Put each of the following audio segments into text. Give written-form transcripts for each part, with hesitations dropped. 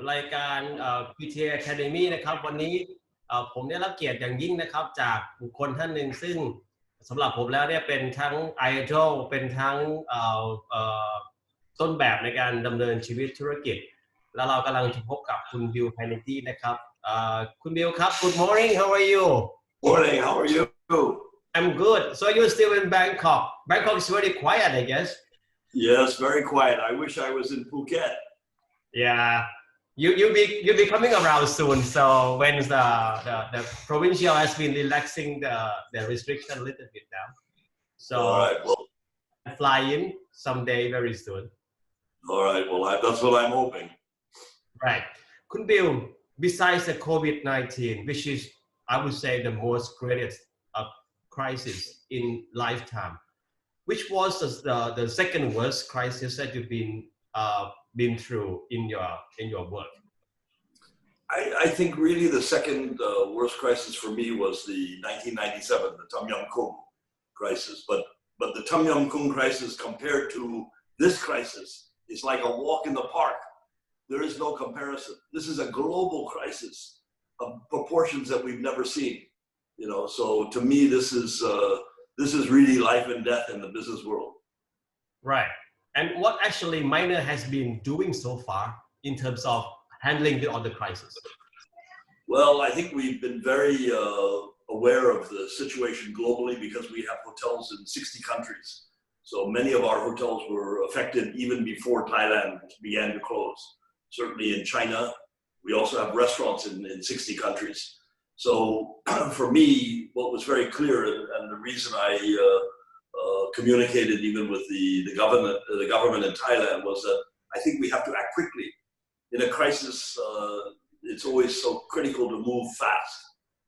รายการPTA Academy นะครับวันนี้ผมได้รับเกียรติอย่างยิ่งนะครับจากบุคคลท่านหนึ่งซึ่งสำหรับผมแล้วเนี่ยเป็นทั้งไอดอลเป็นทั้งต้นแบบในการดำเนินชีวิตธุรกิจแล้วเรากำลังจะพบกับคุณบิลไฮเนกี้นะครับคุณบิลครับ Good morning how are you Morning how are you I'm good so you're still in Bangkok Bangkok is very quiet I guess Yes very quiet I wish I was in Phuket Yeah you'll be coming around soon so when the provincial has been relaxing the restriction a little bit now so all right well fly in someday very soon all right well that's what I'm hoping right Khun Bill besides the COVID-19 which is I would say the most greatest crisis in lifetime which was the second worst crisis that you've been through in your work I think really the second worst crisis for me was the 1997 the Tham Yam Kung crisis but the Tham Yam Kung crisis compared to this crisis is like a walk in the park there is no comparison this is a global crisis of proportions that we've never seen so to me this is really life and death in the business world right and what actually Minor has been doing so far in terms of handling the other crisis well I think we've been very aware of the situation globally because we have hotels in 60 countries so many of our hotels were affected even before Thailand began to close certainly in China we also have restaurants in 60 countries so for me what was very clear and the reason I communicated even with the government in Thailand was that I think we have to act quickly in a crisis it's always so critical to move fast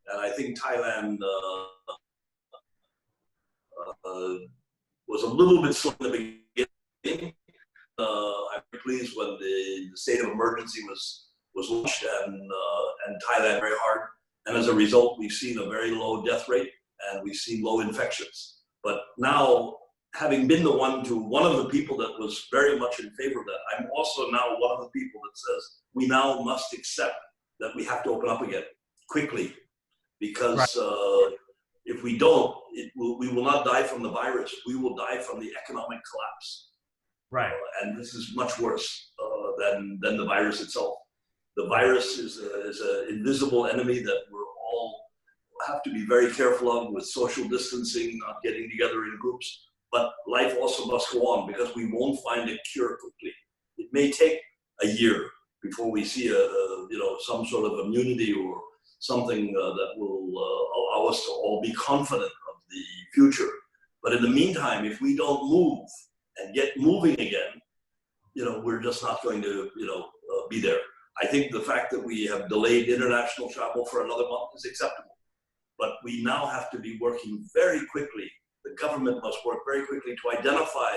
and I think Thailand was a little bit slow in the beginning I'm pleased when the state of emergency was launched and Thailand very hard and as a result we've seen a very low death rate and we've seen low infections but now having been one of the people that was very much in favor of that I'm also now one of the people that says we now must accept that we have to open up again quickly because right. If we don't we will not die from the virus we will die from the economic collapse right and this is much worse than the virus itself the virus is an invisible enemy that we're all have to be very careful of with social distancing not getting together in groups but life also must go on because we won't find a cure quickly it may take a year before we see some sort of immunity or something that will allow us to all be confident of the future but in the meantime if we don't move and get moving again we're just not going to be there I think the fact that we have delayed international travel for another month is acceptable but we now have to be working very quickly the government must work very quickly to identify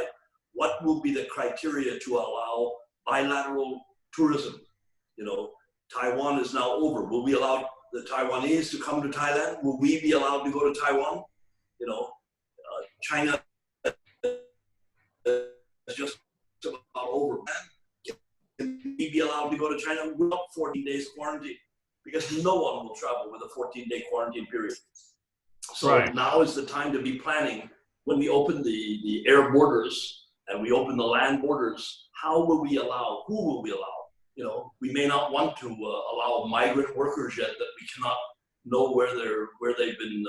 what will be the criteria to allow bilateral tourism Taiwan is now over will we allow the Taiwanese to come to Thailand will we be allowed to go to Taiwan China is just about over can we be allowed to go to China without 14 days quarantine because no one will travel with a 14-day quarantine period so right. Now is the time to be planning when we open the air borders and we open the land borders how will we allow who will we allow we may not want to allow migrant workers yet that we cannot know where they've been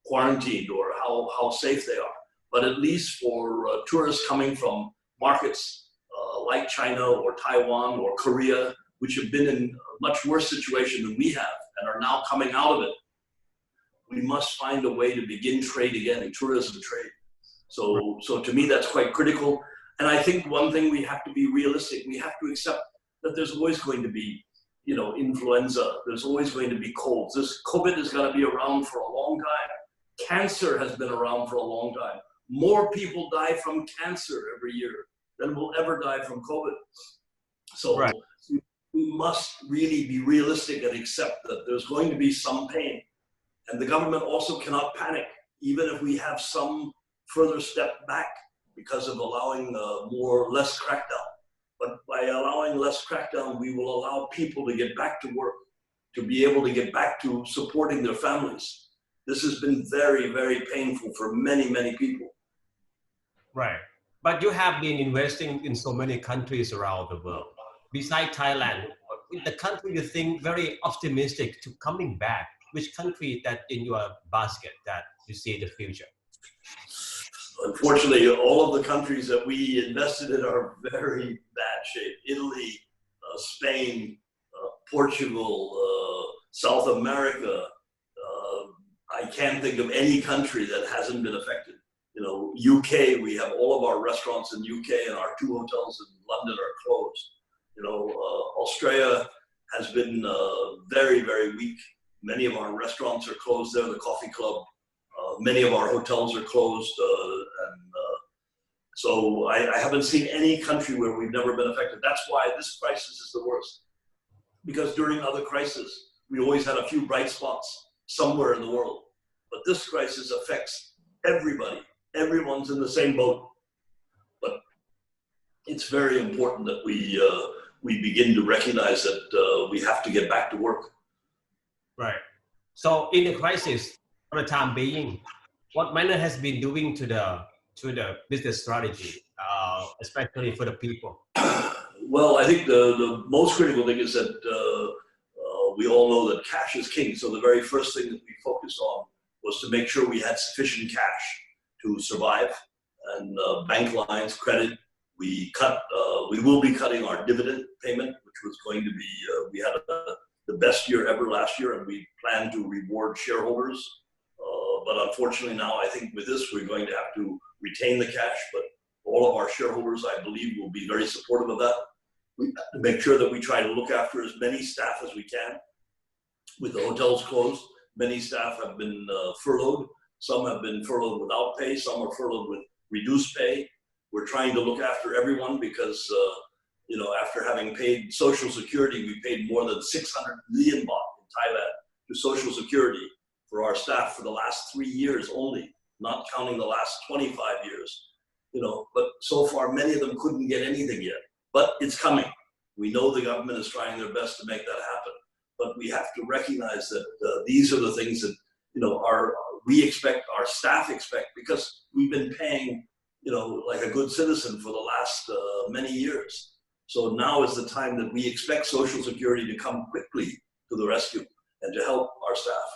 quarantined or how safe they are but at least for tourists coming from markets like China or Taiwan or Korea which have been in a much worse situation than we have and are now coming out of it we must find a way to begin trade again tourism trade so to me that's quite critical and I think one thing we have to be realistic we have to accept that there's always going to be influenza there's always going to be colds this COVID is going to be around for a long time cancer has been around for a long time more people die from cancer every year than will ever die from COVID so right. We must really be realistic and accept that there's going to be some pain and the government also cannot panic even if we have some further step back because of allowing less crackdown but by allowing less crackdown, we will allow people to get back to work, to be able to get back to supporting their families. This has been very, very painful for many, many people. Right. But you have been investing in so many countries around the world. Besides Thailand, the country you think very optimistic to coming back? Which country that in your basket that you see the future? Unfortunately, all of the countries that we invested in are very bad shape. Italy, Spain, Portugal, South America. I can't think of any country that hasn't been affected. You know, UK, we have all of our restaurants in UK and our 2 hotels in London are closed. You know, Australia has been very, very weak. Many of our restaurants are closed there, the coffee club. Many of our hotels are closed. So I haven't seen any country where we've never been affected. That's why this crisis is the worst. Because during other crises, we always had a few bright spots somewhere in the world. But this crisis affects everybody. Everyone's in the same boat. But it's very important that we begin to recognize that we have to get back to work. Right. So in the crisis, for the time being, what Miner has been doing to the business strategy, especially for the people? Well, I think the most critical thing is that we all know that cash is king. So the very first thing that we focused on was to make sure we had sufficient cash to survive, and bank lines, credit. We will be cutting our dividend payment, which was going to be, we had the best year ever last year, and we plan to reward shareholders. But unfortunately now, I think with this, we're going to have to retain the cash, but all of our shareholders, I believe, will be very supportive of that. We have to make sure that we try to look after as many staff as we can. With the hotels closed, many staff have been furloughed. Some have been furloughed without pay. Some are furloughed with reduced pay. We're trying to look after everyone because, you know, after having paid Social Security, we paid more than 600 million baht in Thailand to Social Security for our staff for the last 3 years only, not counting the last 25 years. You know, but so far many of them couldn't get anything yet. But it's coming. We know the government is trying their best to make that happen. But we have to recognize that these are the things that, you know, we expect, our staff expect, because we've been paying, you know, like a good citizen for the last many years. So now is the time that we expect Social Security to come quickly to the rescue and to help our staff.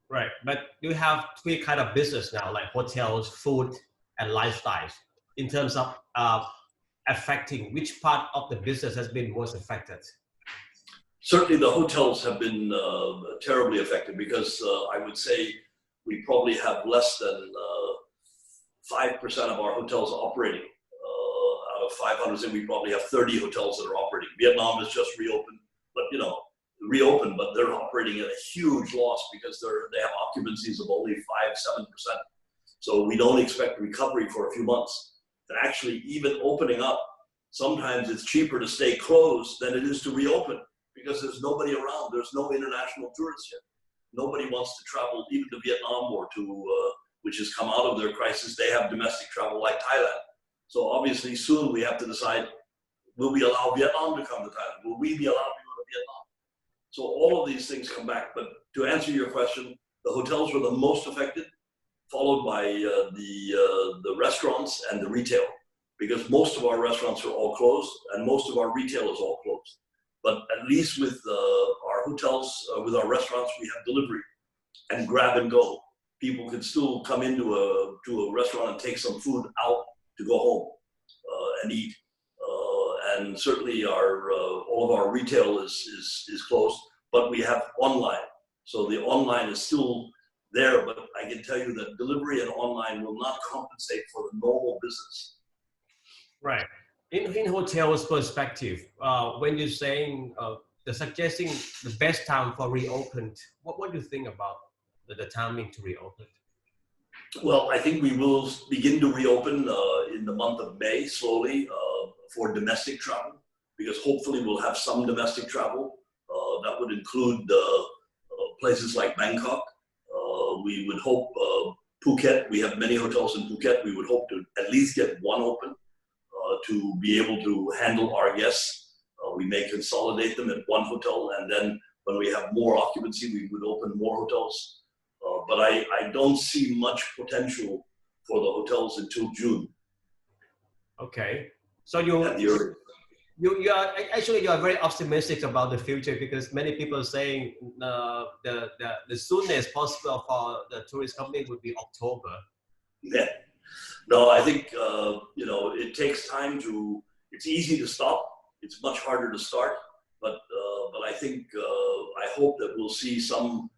Right, but you have 3 kind of business now, like hotels, food, and lifestyles. In terms of affecting, which part of the business has been most affected? Certainly the hotels have been terribly affected because I would say we probably have less than 5% of our hotels operating. Out of 500, we probably have 30 hotels that are operating. Vietnam has just reopened, but you know, reopened, but they're operating at a huge loss because they have occupancies of only 5-7%. So we don't expect recovery for a few months. And actually, even opening up, sometimes it's cheaper to stay closed than it is to reopen because there's nobody around. There's no international tourists yet. Nobody wants to travel even to Vietnam or to, which has come out of their crisis. They have domestic travel like Thailand. So obviously soon we have to decide, will we allow Vietnam to come to Thailand? Will we be allowed to go to Vietnam? So all of these things come back. But to answer your question, the hotels were the most affected, followed by the restaurants and the retail, because most of our restaurants are all closed and most of our retail is all closed. But at least with our hotels, with our restaurants, we have delivery and grab and go. People can still come into a restaurant and take some food out to go home and eat. And certainly all of our retail is closed, but we have online. So the online is still there, but I can tell you that delivery and online will not compensate for the normal business. Right. In hotels perspective, when you're saying suggesting the best time for reopen, what do you think about the timing to reopen? Well, I think we will begin to reopen in the month of May slowly for domestic travel, because hopefully we'll have some domestic travel. That would include places like Bangkok. We would hope Phuket, we have many hotels in Phuket. We would hope to at least get one open to be able to handle our guests. We may consolidate them at one hotel, and then when we have more occupancy, we would open more hotels. But I don't see much potential for the hotels until June. Okay, so you are actually you are very optimistic about the future, because many people are saying the soonest possible for the tourist company would be October. Yeah, no, I think it takes time to. It's easy to stop. It's much harder to start. But I think I hope that we'll see some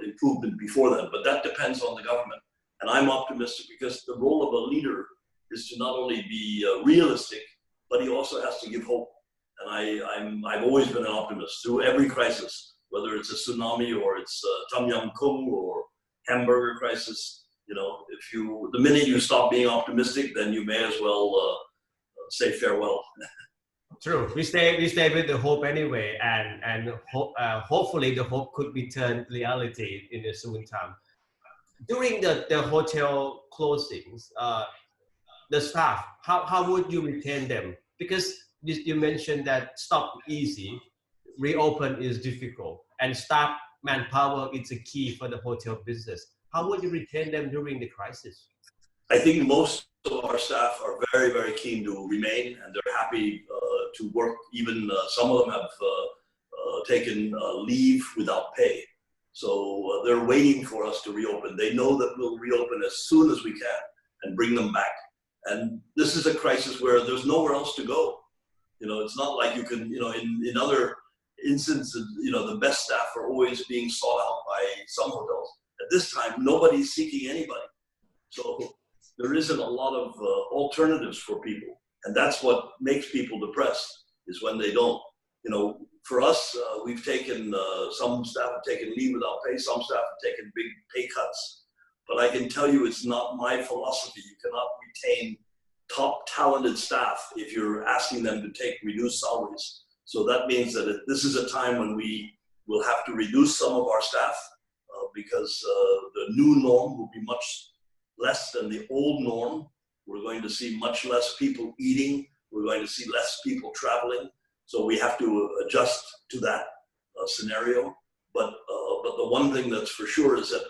improvement before then. But that depends on the government. And I'm optimistic, because the role of a leader is to not only be realistic, but he also has to give hope. And I've always been an optimist through every crisis, whether it's a tsunami or it's Tom Yum Kung or hamburger crisis. The minute you stop being optimistic, then you may as well say farewell. True. We stay with the hope anyway, and hopefully the hope could be turned reality in the soon time. During the hotel closings, the staff, how would you retain them? Because you mentioned that stop easy, reopen is difficult, and staff manpower is a key for the hotel business. How would you retain them during the crisis? I think most of our staff are very, very keen to remain, and they're happy to work. Even some of them have taken leave without pay. So they're waiting for us to reopen. They know that we'll reopen as soon as we can and bring them back. And this is a crisis where there's nowhere else to go. It's not like you can, in other instances, the best staff are always being sought out by some hotels. At this time, nobody's seeking anybody. So there isn't a lot of alternatives for people. And that's what makes people depressed, is when they don't. For us, we've taken, some staff have taken leave without pay, some staff have taken big pay cuts. But I can tell you, it's not my philosophy. You cannot retain top talented staff if you're asking them to take reduced salaries. So that means that this is a time when we will have to reduce some of our staff because the new norm will be much less than the old norm. We're going to see much less people eating. We're going to see less people traveling. So we have to adjust to that scenario. But the one thing that's for sure is that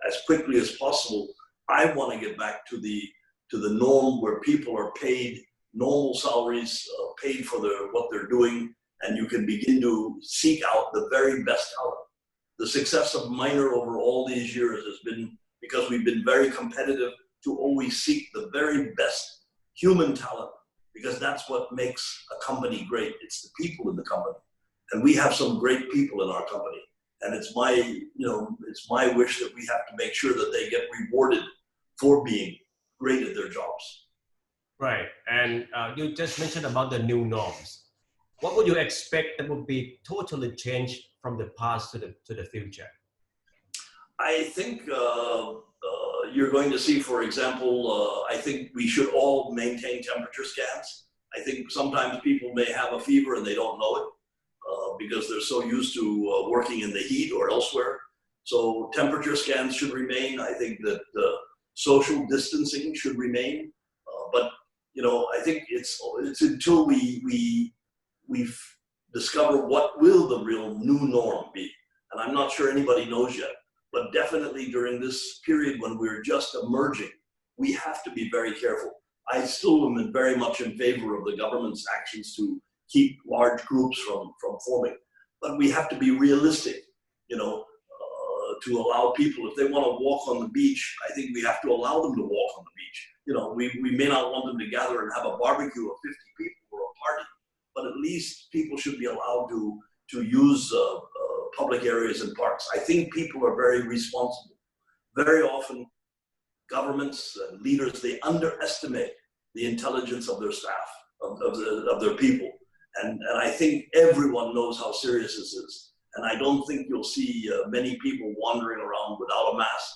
as quickly as possible, I want to get back to the norm where people are paid normal salaries, paid for what they're doing, and you can begin to seek out the very best talent. The success of Minor over all these years has been because we've been very competitive to always seek the very best human talent, because that's what makes a company great. It's the people in the company. And we have some great people in our company. And it's my wish that we have to make sure that they get rewarded for being great at their jobs. Right. And you just mentioned about the new norms. What would you expect that would be totally changed from the past to the future? I think you're going to see, for example, I think we should all maintain temperature scans. I think sometimes people may have a fever and they don't know it because they're so used to working in the heat or elsewhere. So temperature scans should remain. I think that social distancing should remain. But I think it's until we discover what will the real new norm be. And I'm not sure anybody knows yet. But definitely during this period when we're just emerging, we have to be very careful. I still am very much in favor of the government's actions to keep large groups from forming. But we have to be realistic, to allow people, if they want to walk on the beach, I think we have to allow them to walk on the beach. We may not want them to gather and have a barbecue of 50 people or a party, but at least people should be allowed to use public areas and parks. I think people are very responsible. Very often, governments and leaders, they underestimate the intelligence of their staff, of their people. And I think everyone knows how serious this is. And I don't think you'll see many people wandering around without a mask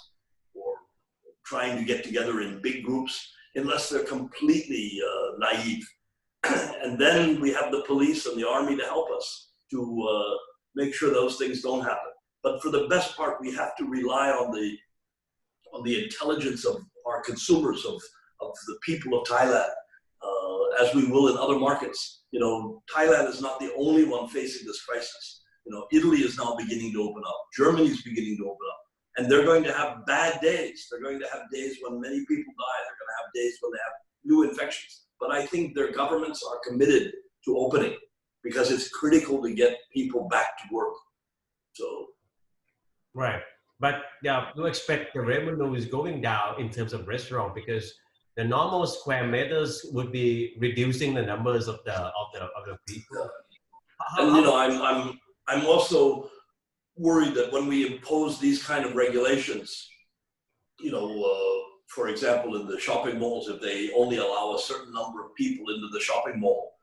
or trying to get together in big groups unless they're completely naive. And then we have the police and the army to help us to make sure those things don't happen. But for the best part, we have to rely on the intelligence of our consumers, of the people of Thailand. as we will in other markets. Thailand is not the only one facing this crisis. Italy is now beginning to open up. Germany is beginning to open up. And they're going to have bad days. They're going to have days when many people die. They're going to have days when they have new infections. But I think their governments are committed to opening because it's critical to get people back to work. So, right. But you expect the revenue is going down in terms of restaurant because the normal square meters would be reducing the numbers of the people. And I'm also worried that when we impose these kind of regulations, for example, in the shopping malls, if they only allow a certain number of people into the shopping mall,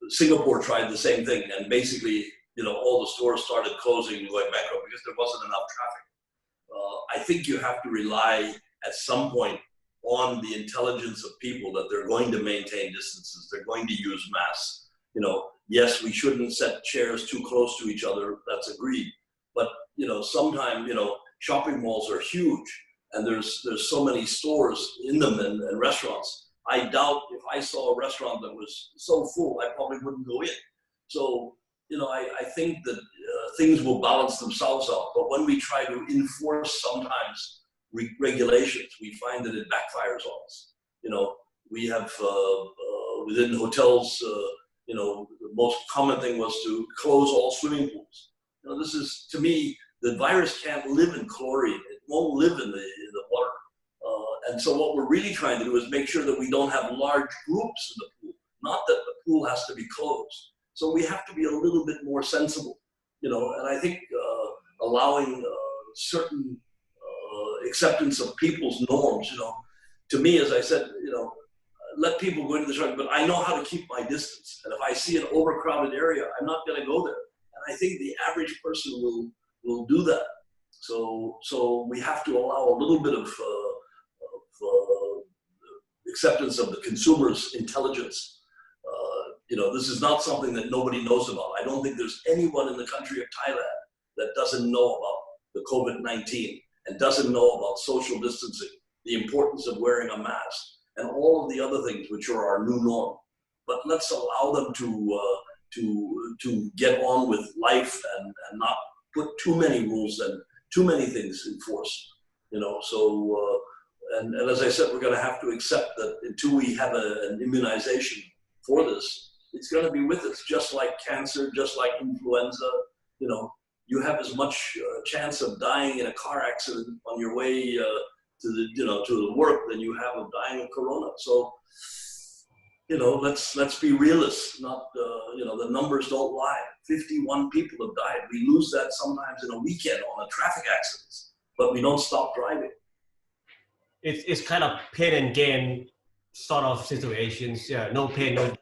Singapore tried the same thing, and basically, all the stores started closing and going bankrupt because there wasn't enough traffic. I think you have to rely at some point on the intelligence of people that they're going to maintain distances, they're going to use masks. Yes, we shouldn't set chairs too close to each other, that's agreed. But, sometimes, shopping malls are huge and there's so many stores in them and restaurants. I doubt if I saw a restaurant that was so full, I probably wouldn't go in. So, I think that things will balance themselves out. But when we try to enforce sometimes regulations, we find that it backfires on us. We have within hotels, the most common thing was to close all swimming pools. This is, to me, the virus can't live in chlorine. It won't live in the water. And so what we're really trying to do is make sure that we don't have large groups in the pool, not that the pool has to be closed. So we have to be a little bit more sensible, and I think allowing certain acceptance of people's norms, to me, as I said, let people go into the shopping, but I know how to keep my distance. And if I see an overcrowded area, I'm not going to go there. And I think the average person will do that. So we have to allow a little bit of acceptance of the consumer's intelligence. This is not something that nobody knows about. I don't think there's anyone in the country of Thailand that doesn't know about the COVID-19 and doesn't know about social distancing, the importance of wearing a mask, and all of the other things which are our new norm. But let's allow them to get on with life and not put too many rules and too many things in force. And as I said, we're going to have to accept that until we have an immunization for this, it's going to be with us, just like cancer, just like influenza. You have as much chance of dying in a car accident on your way to the work than you have of dying of corona. So, let's be realists. Not the numbers don't lie. 51 people have died. We lose that sometimes in a weekend on a traffic accidents, but we don't stop driving. It's kind of pain and gain sort of situations. Yeah, no pain, no gain,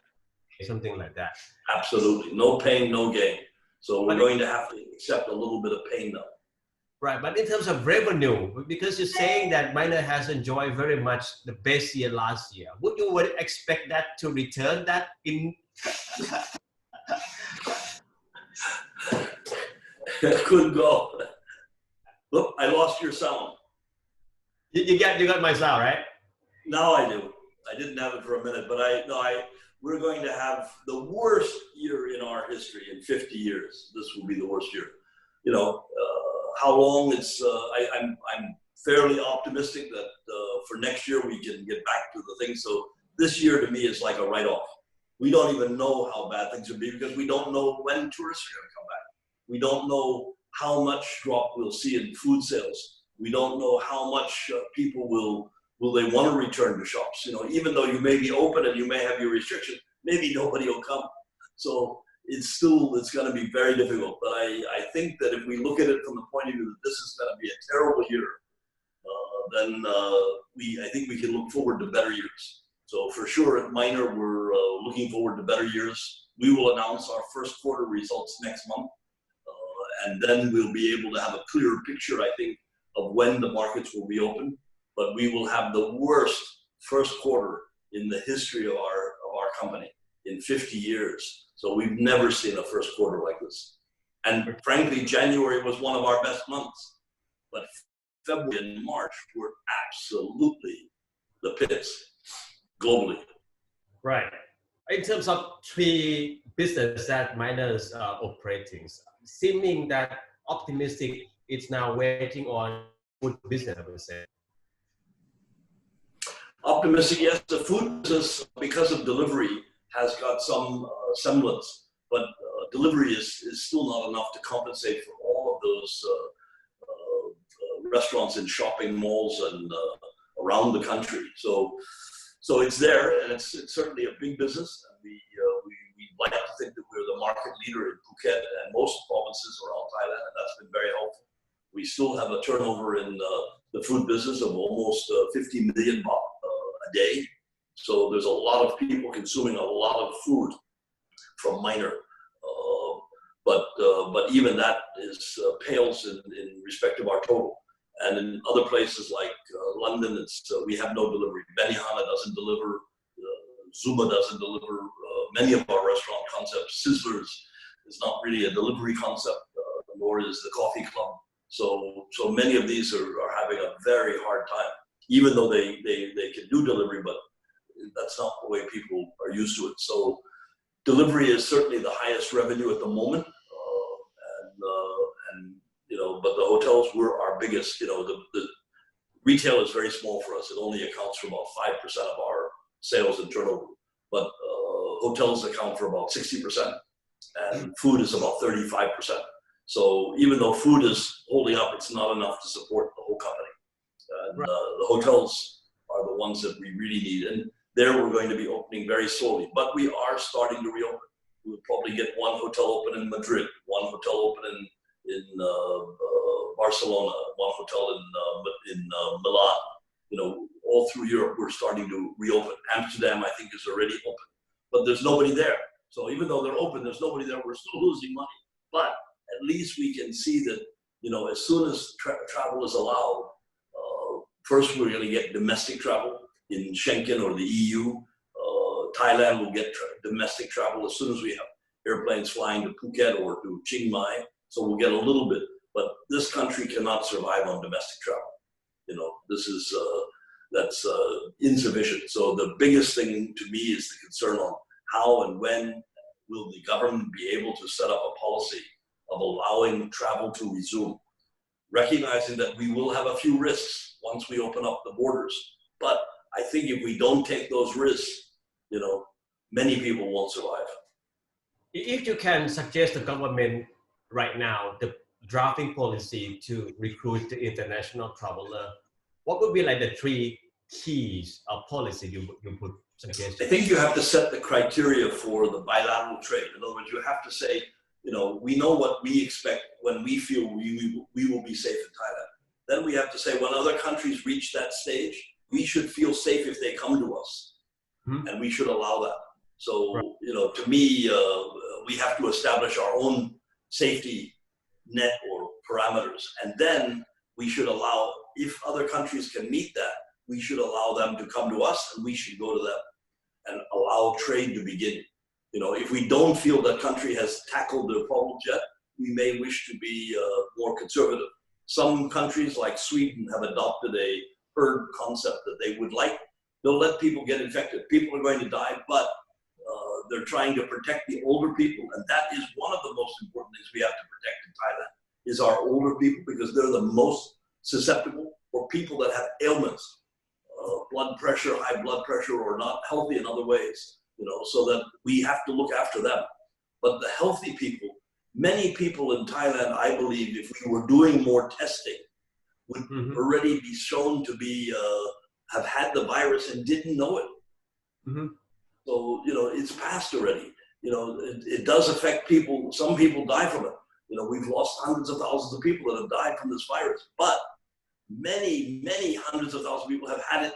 something like that. Absolutely, no pain, no gain. So we're going to have to accept a little bit of pain now. Right, but in terms of revenue, because you're saying that minor has enjoyed very much the best year last year, would you expect that to return that in? Couldn't go. Look, I lost your sound. You got my sound, right? Now I do. I didn't have it for a minute, but we're going to have the worst year in our history in 50 years. This will be the worst year. How long it's, I'm fairly optimistic that for next year we can get back to the thing. So this year to me is like a write-off. We don't even know how bad things will be because we don't know when tourists are going to come back. We don't know how much drop we'll see in food sales. We don't know how much people will they want to return to shops. Even though you may be open and you may have your restrictions, maybe nobody will come. So it's going to be very difficult. But I think that if we look at it from the point of view that this is going to be a terrible year, then I think we can look forward to better years. So for sure at Minor, we're looking forward to better years. We will announce our first quarter results next month. And then we'll be able to have a clearer picture, I think, of when the markets will be open. But we will have the worst first quarter in the history of our company in 50 years. So we've never seen a first quarter like this. And frankly, January was one of our best months. But February and March were absolutely the pits globally. Right. In terms of three business that miners are operating, seeming that optimistic is now waiting on food business, I would say. Optimistic, yes. The food business, because of delivery, has got some semblance, but delivery is still not enough to compensate for all of those restaurants and shopping malls and around the country. So it's there, and it's certainly a big business. And we like to think that we're the market leader in Phuket and most provinces around Thailand, and that's been very helpful. We still have a turnover in the food business of almost 50 million baht a day. So there's a lot of people consuming a lot of food from miner. But even that is pales in respect of our total. And in other places like London, we have no delivery. Benihana doesn't deliver. Zuma doesn't deliver. Many of our restaurant concepts, Sizzlers is not really a delivery concept, nor is the Coffee Club. So many of these are having a very hard time, even though they can do delivery, but that's not the way people are used to it. So delivery is certainly the highest revenue at the moment. But the hotels were our biggest. The retail is very small for us. It only accounts for about 5% of our sales and turnover. But hotels account for about 60%, and food is about 35%. So even though food is holding up, it's not enough to support the whole company. And the hotels are the ones that we really need. And there we're going to be opening very slowly. But we are starting to reopen. We'll probably get one hotel open in Madrid, one hotel open in Barcelona, one hotel in Milan. All through Europe, we're starting to reopen. Amsterdam, I think, is already open, but there's nobody there. So even though they're open, there's nobody there. We're still losing money, but at least we can see that, as soon as travel is allowed, first we're going to get domestic travel in Schengen or the EU. Thailand will get domestic travel as soon as we have airplanes flying to Phuket or to Chiang Mai. So we'll get a little bit, but this country cannot survive on domestic travel. That's insufficient. So the biggest thing to me is the concern on how and when will the government be able to set up a policy of allowing travel to resume, recognizing that we will have a few risks once we open up the borders. But I think if we don't take those risks, many people won't survive. If you can suggest the government right now, the drafting policy to recruit the international traveler, what would be like the three keys of policy you would suggest? I think you have to set the criteria for the bilateral trade. In other words, you have to say, we know what we expect when we feel we will be safe in Thailand. Then we have to say when other countries reach that stage, we should feel safe if they come to us. Mm-hmm. And we should allow that. So, right. To me, we have to establish our own safety net or parameters. And then we should allow, if other countries can meet that, we should allow them to come to us and we should go to them and allow trade to begin. If we don't feel that country has tackled the problems yet, we may wish to be more conservative. Some countries like Sweden have adopted a herd concept that they would like. They'll let people get infected. People are going to die, but they're trying to protect the older people. And that is one of the most important things we have to protect in Thailand, is our older people, because they're the most susceptible, or people that have ailments, blood pressure, high blood pressure, or not healthy in other ways, so that we have to look after them. But the healthy people, many people in Thailand, I believe, if we were doing more testing, would mm-hmm. already be shown to be, have had the virus and didn't know it. Mm-hmm. So, it's past already. It does affect people. Some people die from it. We've lost hundreds of thousands of people that have died from this virus, but many, many hundreds of thousands of people have had it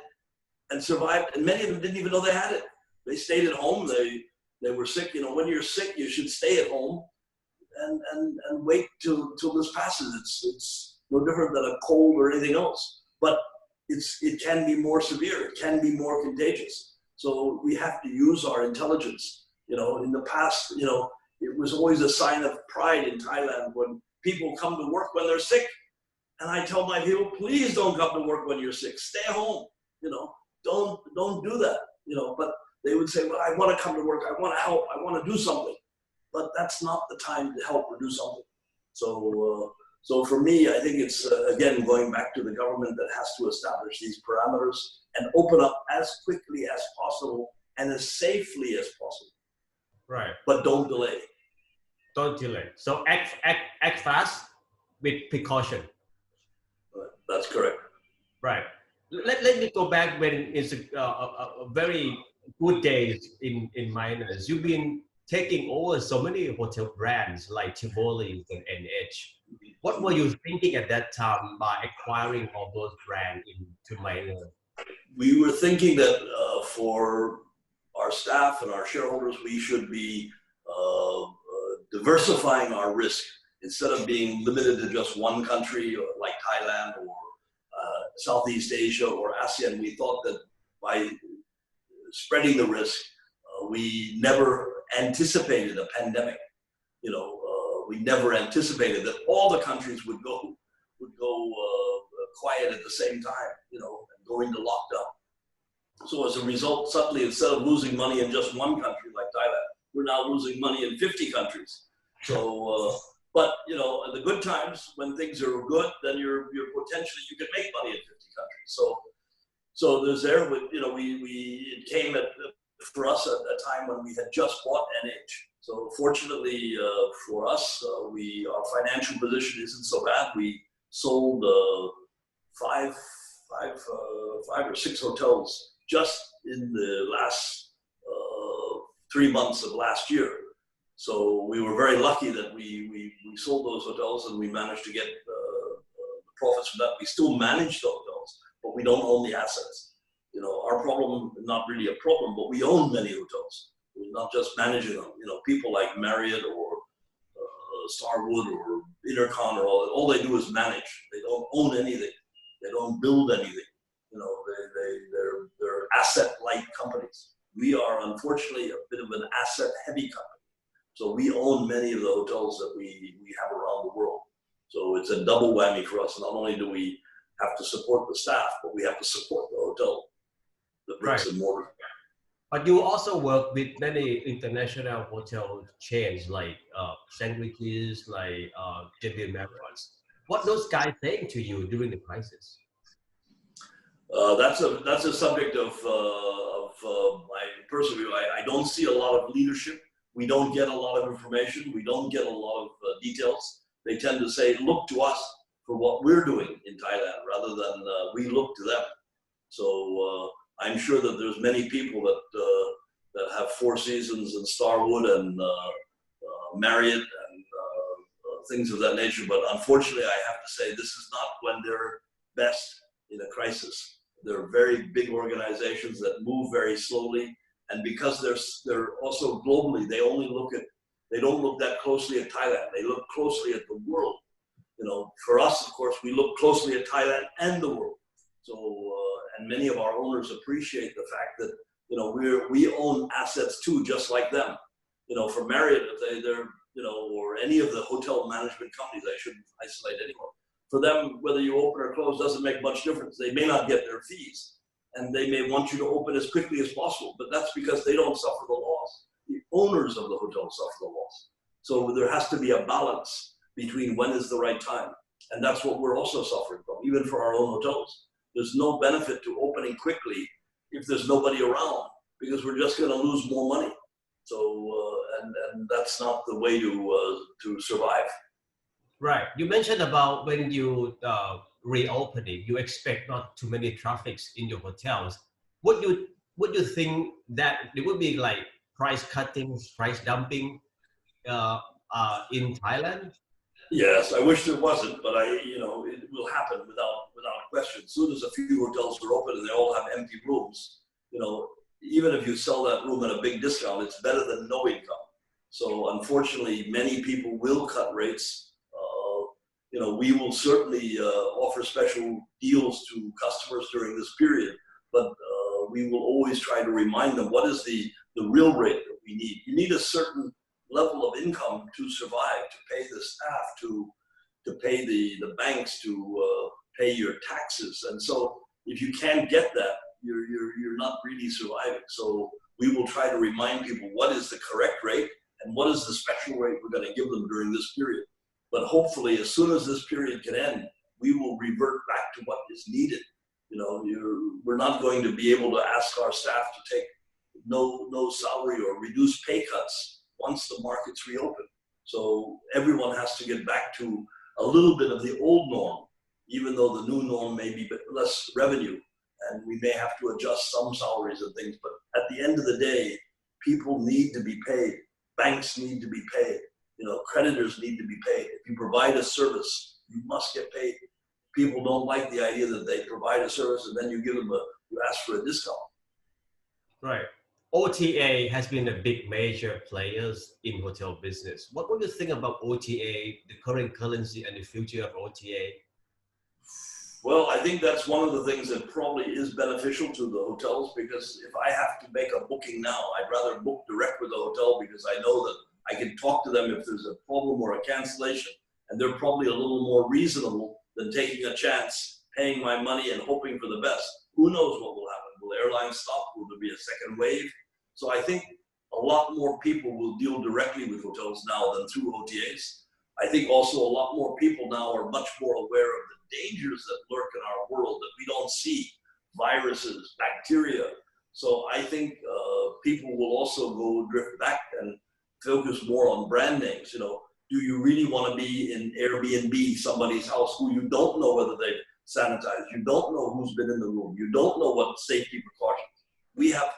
and survived, and many of them didn't even know they had it. They stayed at home. They were sick. When you're sick, you should stay at home and wait till this passes. It's no different than a cold or anything else, but it can be more severe. It can be more contagious. So we have to use our intelligence. In the past, it was always a sign of pride in Thailand when people come to work when they're sick. And I tell my people, please don't come to work when you're sick. Stay home. Don't do that. But they would say, well, I want to come to work, I want to help, I want to do something. But that's not the time to help or do something. So for me, I think it's, again, going back to the government that has to establish these parameters and open up as quickly as possible and as safely as possible. Right. But don't delay. Don't delay. So act fast with precaution. That's correct. Right. Let me go back when it's a very good days in minors. You've been taking over so many hotel brands like Tivoli and NH. What were you thinking at that time by acquiring all those brands into minor? We were thinking that for our staff and our shareholders, we should be diversifying our risk instead of being limited to just one country like Thailand or Southeast Asia or ASEAN. We thought that by spreading the risk, we never anticipated a pandemic. We never anticipated that all the countries would go quiet at the same time, and go into lockdown. So as a result, suddenly, instead of losing money in just one country like Thailand, we're now losing money in 50 countries. So, but in the good times, when things are good, then you're potentially, you can make money in 50 countries. So there's there, it came for us at a time when we had just bought NH. So fortunately for us, our financial position isn't so bad. We sold five or six hotels just in the last 3 months of last year. So we were very lucky that we sold those hotels and we managed to get the profits from that. We still manage the hotels, but we don't own the assets. Our problem, not really a problem, but we own many hotels. We're not just managing them. People like Marriott or Starwood or Intercon or all they do is manage. They don't own anything. They don't build anything. They're asset-light companies. We are unfortunately a bit of an asset-heavy company. So we own many of the hotels that we have around the world. So it's a double whammy for us. Not only do we have to support the staff, but we have to support the hotel, the bricks and mortar. But you also work with many international hotel chains like Sandwiches, like JB Marriott's. What those guys saying to you during the crisis? That's a subject of my personal view. I don't see a lot of leadership. We don't get a lot of information. We don't get a lot of details. They tend to say, look to us for what we're doing in Thailand rather than we look to them. So I'm sure that there's many people that have Four Seasons and Starwood and Marriott and things of that nature. But unfortunately, I have to say this is not when they're best in a crisis. They're very big organizations that move very slowly. And because they're also globally, they don't look that closely at Thailand. They look closely at the world. For us, of course, we look closely at Thailand and the world. So, and many of our owners appreciate the fact that, we own assets too, just like them. For Marriott, if they're, or any of the hotel management companies, I shouldn't isolate anyone. For them, whether you open or close doesn't make much difference. They may not get their fees. And they may want you to open as quickly as possible, but that's because they don't suffer the loss. The owners of the hotel suffer the loss. So there has to be a balance between when is the right time. And that's what we're also suffering from, even for our own hotels. There's no benefit to opening quickly if there's nobody around, because we're just going to lose more money. So, and that's not the way to survive. Right. You mentioned about when you reopening, you expect not too many traffics in your hotels. Would you think that there would be like price cutting, price dumping in Thailand? Yes, I wish there wasn't, but it will happen without question. As soon as a few hotels are open and they all have empty rooms, even if you sell that room at a big discount, it's better than no income. So unfortunately, many people will cut rates. We will certainly offer special deals to customers during this period, but we will always try to remind them what is the real rate that we need. You need a certain level of income to survive, to pay the staff, to pay the banks, to pay your taxes. And so if you can't get that, you're not really surviving. So we will try to remind people what is the correct rate and what is the special rate we're going to give them during this period. But hopefully, as soon as this period can end, we will revert back to what is needed. You know, we're not going to be able to ask our staff to take no salary or reduce pay cuts once the markets reopen. So everyone has to get back to a little bit of the old norm, even though the new norm may be less revenue, and we may have to adjust some salaries and things. But at the end of the day, people need to be paid. Banks need to be paid. You know, creditors need to be paid. If you provide a service, you must get paid. People don't like the idea that they provide a service and then you give them you ask for a discount. Right. OTA has been a big major players in hotel business. What do you think about OTA, the current currency and the future of OTA? Well, I think that's one of the things that probably is beneficial to the hotels, because if I have to make a booking now, I'd rather book direct with the hotel, because I know that I can talk to them if there's a problem or a cancellation, and they're probably a little more reasonable than taking a chance, paying my money and hoping for the best. Who knows what will happen? Will airlines stop? Will there be a second wave? So I think a lot more people will deal directly with hotels now than through OTAs. I think also a lot more people now are much more aware of the dangers that lurk in our world that we don't see, viruses, bacteria. So I think people will also go drift back and focus more on brand names. You know, do you really want to be in Airbnb, somebody's house who you don't know whether they've sanitized, you don't know who's been in the room, you don't know what safety precautions. We have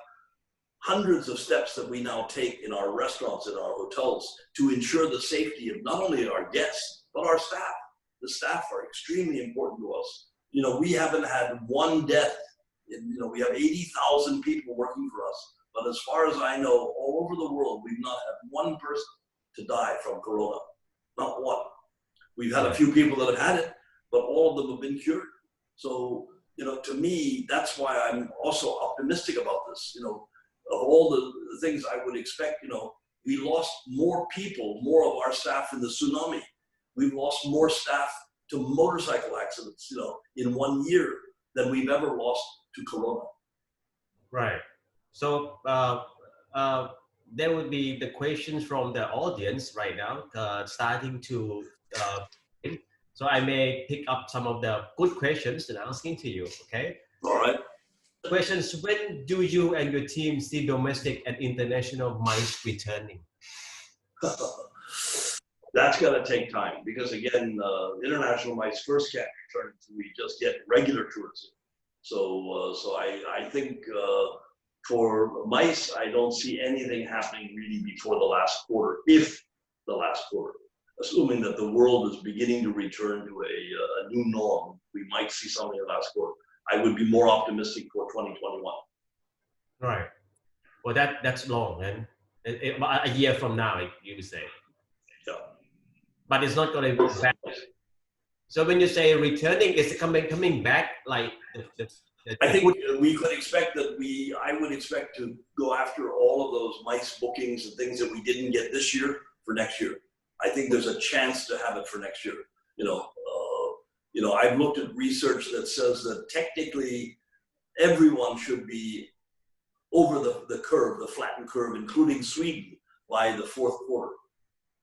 hundreds of steps that we now take in our restaurants, in our hotels, to ensure the safety of not only our guests, but our staff. The staff are extremely important to us. You know, we haven't had one death. You know, we have 80,000 people working for us. But as far as I know, all over the world, we've not had one person to die from corona. Not one. We've had a few people that have had it, but all of them have been cured. So, you know, to me, that's why I'm also optimistic about this. You know, of all the things I would expect, you know, we lost more people, more of our staff in the tsunami. We've lost more staff to motorcycle accidents, you know, in 1 year than we've ever lost to corona. Right. So there would be the questions from the audience right now, starting to, so I may pick up some of the good questions and asking to you, okay? All right. Questions: when do you and your team see domestic and international MICE returning? That's going to take time, because again, international MICE first can't return until we just get regular tourism. So I think for MICE, I don't see anything happening really before the last quarter, if the last quarter. Assuming that the world is beginning to return to a new norm, we might see something in the last quarter. I would be more optimistic for 2021. Right. Well, that's long, and a year from now, you say. Yeah. But it's not going to be back. So when you say returning, is it coming back like I think we could expect that I would expect to go after all of those MICE bookings and things that we didn't get this year for next year. I think there's a chance to have it for next year. You know, I've looked at research that says that technically everyone should be over the curve, the flattened curve, including Sweden, by the fourth quarter.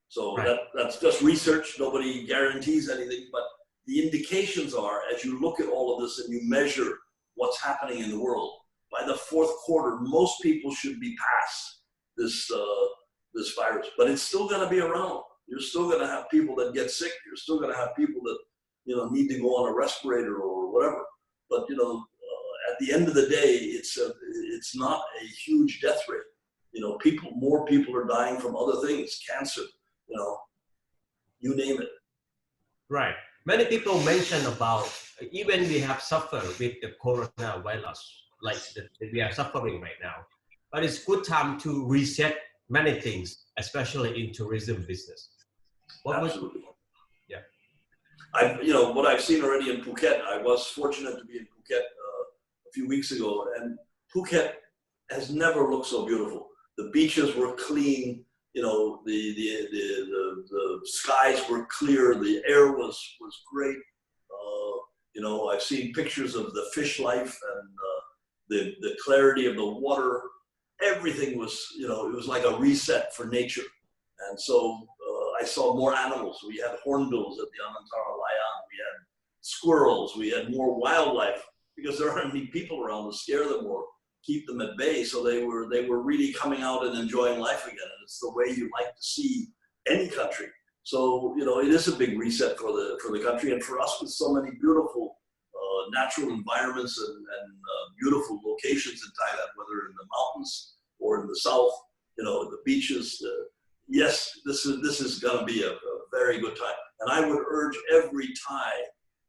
So right. That's just research. Nobody guarantees anything, but the indications are, as you look at all of this and you measure what's happening in the world, by the fourth quarter, most people should be past this virus, but it's still going to be around. You're still going to have people that get sick. You're still going to have people that, you know, need to go on a respirator or whatever. But, you know, at the end of the day, it's not a huge death rate. You know, more people are dying from other things, cancer, you know, you name it. Right. Many people mention about, even we have suffered with the coronavirus, like we are suffering right now, but it's good time to reset many things, especially in tourism business. Absolutely. Yeah. You know, what I've seen already in Phuket, I was fortunate to be in Phuket a few weeks ago, and Phuket has never looked so beautiful. The beaches were clean, you know, the skies were clear, the air was great. You know, I've seen pictures of the fish life and the clarity of the water. everything was, you know, it was like a reset for nature. And so I saw more animals. We had hornbills at the Anantara Layan. We had squirrels. We had more wildlife because there aren't any people around to scare them or keep them at bay. So they were really coming out and enjoying life again. And it's the way you like to see any country. So, you know, it is a big reset for the country, and for us with so many beautiful natural environments and beautiful locations in Thailand, whether in the mountains or in the south, you know, the beaches. Yes, this is going to be a very good time. And I would urge every Thai,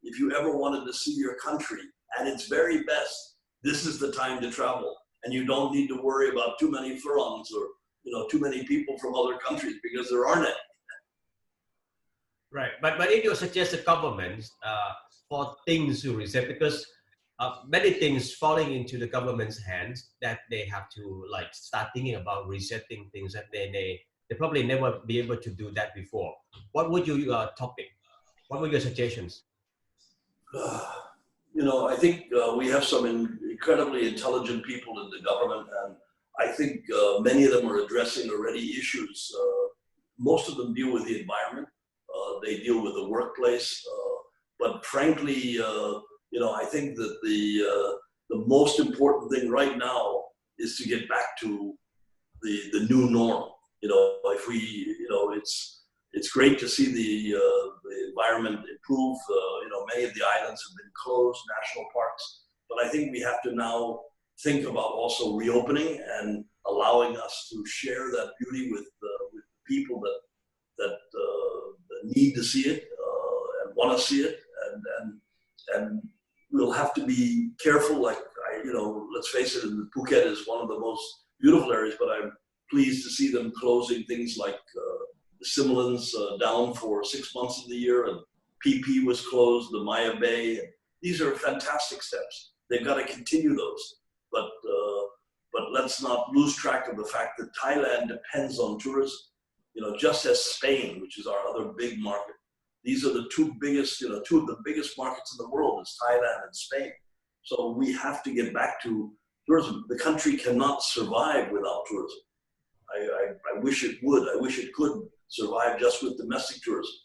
if you ever wanted to see your country at its very best, this is the time to travel. And you don't need to worry about too many Furons or, you know, too many people from other countries, because there aren't any. Right, but if you suggest the government for things to reset, because many things falling into the government's hands, that they have to like start thinking about resetting things that they probably never be able to do that before. What would your topic? What were your suggestions? You know, I think we have some incredibly intelligent people in the government, and I think many of them are addressing already issues. Most of them deal with the environment. They deal with the workplace. But frankly, you know, I think that the most important thing right now is to get back to the new norm. You know, if we, you know, it's great to see the environment improve. You know, many of the islands have been closed, national parks. But I think we have to now think about also reopening and allowing us to share that beauty with people that need to see it and want to see it, and we'll have to be careful. Like you know, let's face it, Phuket is one of the most beautiful areas, but I'm pleased to see them closing things like the Similans down for 6 months of the year, and PP was closed, the Maya Bay. These are fantastic steps. They've got to continue those, but let's not lose track of the fact that Thailand depends on tourism. You know, just as Spain, which is our other big market. These are the two biggest, you know, two of the biggest markets in the world is Thailand and Spain. So we have to get back to tourism. The country cannot survive without tourism. I wish it would. I wish it could survive just with domestic tourism.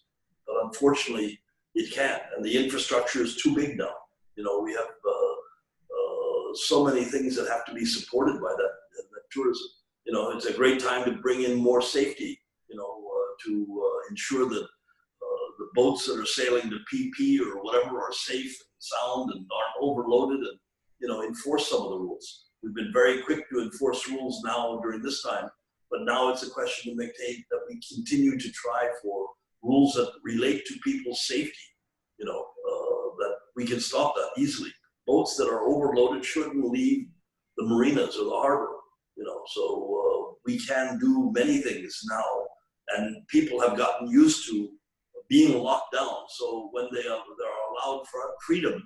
But unfortunately, it can't. And the infrastructure is too big now. You know, we have so many things that have to be supported by that tourism. You know, it's a great time to bring in more safety, you know, to ensure that the boats that are sailing to PP or whatever are safe and sound and aren't overloaded, and, you know, enforce some of the rules. We've been very quick to enforce rules now during this time, but now it's a question to maintain that we continue to try for rules that relate to people's safety, you know, that we can stop that easily. Boats that are overloaded shouldn't leave the marinas or the harbor, you know, so we can do many things now, and people have gotten used to being locked down. So when they're allowed freedom,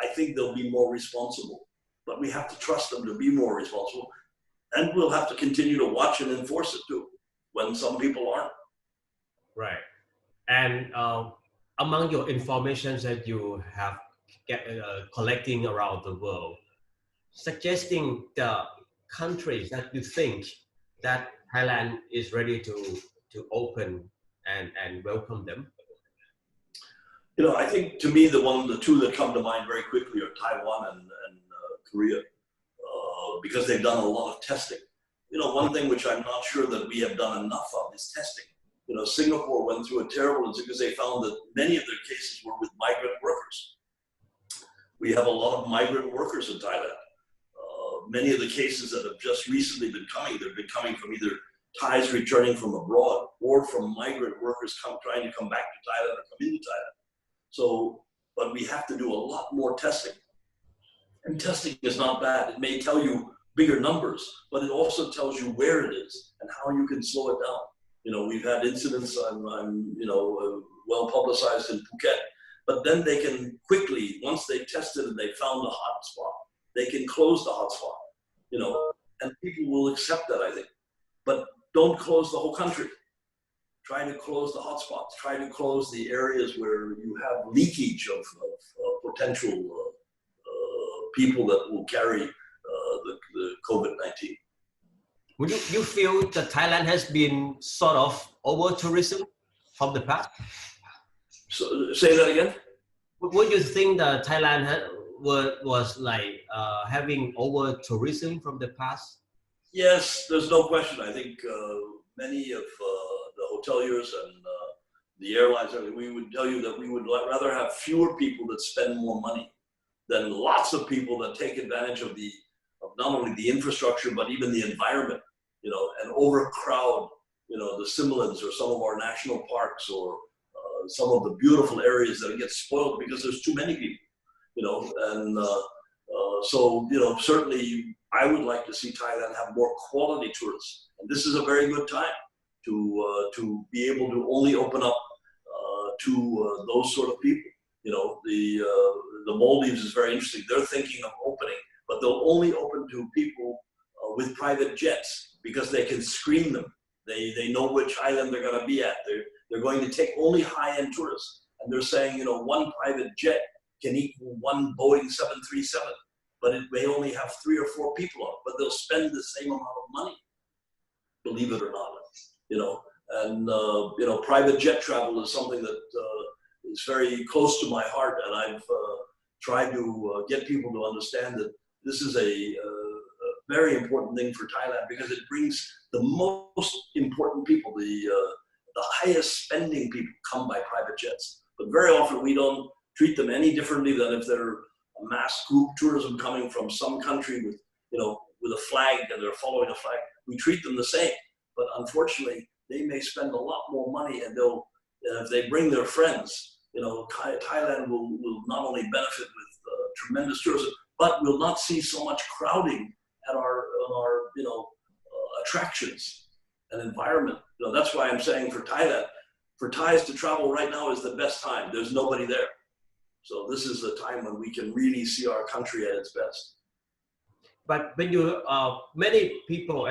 I think they'll be more responsible. But we have to trust them to be more responsible, and we'll have to continue to watch and enforce it too, when some people aren't. Right. And among your information that you have collecting around the world, suggesting the countries that you think that Thailand is ready to open and welcome them? You know, I think to me the two that come to mind very quickly are Taiwan and Korea, because they've done a lot of testing. You know, one thing which I'm not sure that we have done enough of is testing. You know, Singapore went through a terrible incident because they found that many of their cases were with migrant workers. We have a lot of migrant workers in Thailand. Many of the cases that have just recently been coming, they've been coming from either Thais returning from abroad or from migrant workers trying to come back to Thailand or come into Thailand. So, but we have to do a lot more testing. And testing is not bad. It may tell you bigger numbers, but it also tells you where it is and how you can slow it down. You know, we've had incidents, you know, well publicized in Phuket, but then they can quickly, once they tested and they found a hot spot, they can close the hot spot, you know, and people will accept that, I think. But don't close the whole country. Try to close the hot spots. Try to close the areas where you have leakage of potential people that will carry the COVID-19. Would you feel that Thailand has been sort of over tourism from the past? So, say that again. Would you think that Thailand was like having over tourism from the past? Yes, there's no question. I think many of the hoteliers and the airlines, we would tell you that we would rather have fewer people that spend more money than lots of people that take advantage of not only the infrastructure but even the environment, and overcrowd, the Similans or some of our national parks or some of the beautiful areas that get spoiled because there's too many people, and so certainly I would like to see Thailand have more quality tourists, and this is a very good time to be able to only open up to those sort of people. The Maldives is very interesting. They're thinking of opening, but they'll only open to people with private jets because they can screen them. They know which island they're going to be at. They're going to take only high-end tourists, and they're saying one private jet can equal one Boeing 737, but it may only have 3 or 4 people on it, but they'll spend the same amount of money, believe it or not. And private jet travel is something that is very close to my heart, and I've tried to get people to understand that this is a very important thing for Thailand because it brings the most important people, the highest spending people come by private jets. But very often we don't treat them any differently than if they're a mass group tourism coming from some country with a flag and they're following a flag. We treat them the same, but unfortunately they may spend a lot more money, and if they bring their friends, Thailand will not only benefit with tremendous tourism, but will not see so much crowding at our attractions and environment. That's why I'm saying for Thailand, for Thais to travel right now is the best time. There's nobody there. So this is the time when we can really see our country at its best. But when many people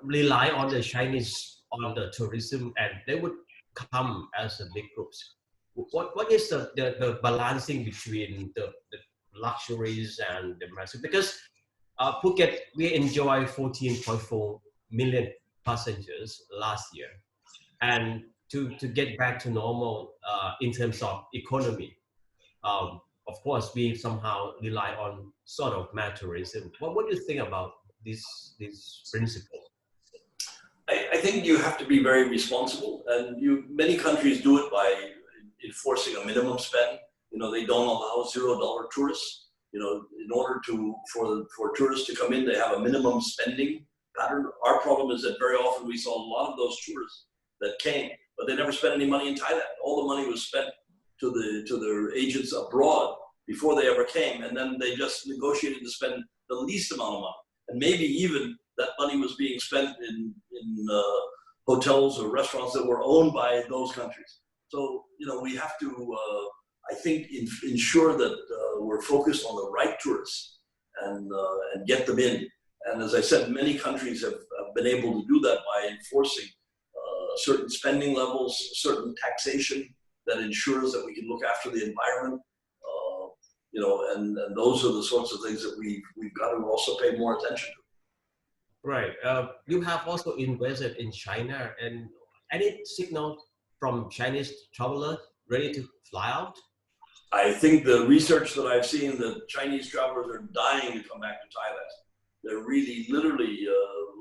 rely on the Chinese on the tourism, and they would come as a big groups. What is the balancing between the luxuries and the massive? Because Phuket, we enjoy 14.4 million passengers last year, and to get back to normal in terms of economy, of course we somehow rely on sort of mass tourism. What do you think about this principle? I think you have to be very responsible, and many countries do it by enforcing a minimum spend. They don't allow $0 tourists. In order for tourists to come in, they have a minimum spending pattern. Our problem is that very often we saw a lot of those tourists that came, but they never spent any money in Thailand. All the money was spent to their agents abroad before they ever came, and then they just negotiated to spend the least amount of money, and maybe even that money was being spent in hotels or restaurants that were owned by those countries. So we have to I think ensure that we're focused on the right tourists and get them in. And as I said, many countries have been able to do that by enforcing certain spending levels, certain taxation that ensures that we can look after the environment. And those are the sorts of things that we've got to also pay more attention to. Right. You have also invested in China, and any signal from Chinese travelers ready to fly out? I think the research that I've seen, that Chinese travelers are dying to come back to Thailand. They're really literally